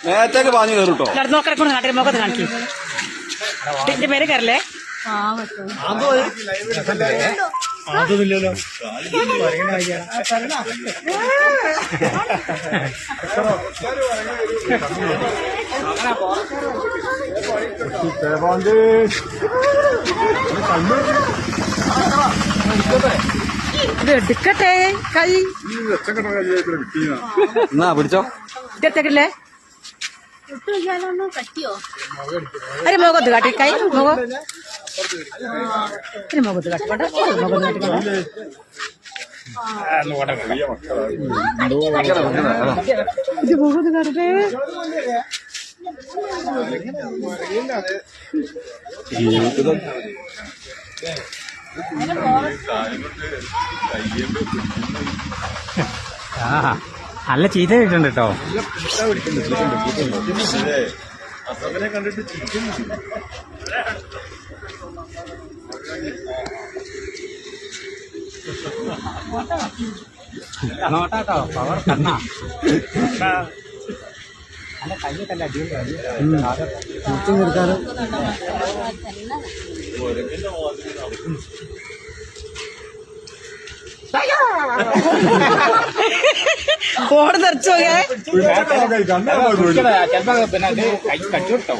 നേരത്തേക്ക് പാഞ്ഞു കയറുട്ടോ. നോക്കറെ കൊണ്ട് നാട്ടിൽ മുഖത്ത് കാണിക്കും. എന്റെ പേര് കയറല്ലേ? അതൊന്നുമില്ലല്ലോ. ഇത് എടുക്കട്ടെ കൈ എന്നാ പിടിച്ചോ. ഇതെടുത്തേക്കില്ലേ? അരെ മുഖത്ത് കാട്ടി കൈ മുഖം മുഖത്ത് കാട്ടിക്കോട്ടെ. മുഖത്ത് കാട്ടിക്കോട്ടെ. ഇത് മുഖത്ത് കാട്ടട്ടെ. നല്ല ചീത്ത കിട്ടുന്നുണ്ട് കേട്ടോ. നോട്ടാട്ടോ പവർ കണ്ണാ. അല്ല കയ്യൊക്കെ അടിപൊളി ഓട് തെറിച്ചു പോയേ. കൈ കട്ടുട്ടോ.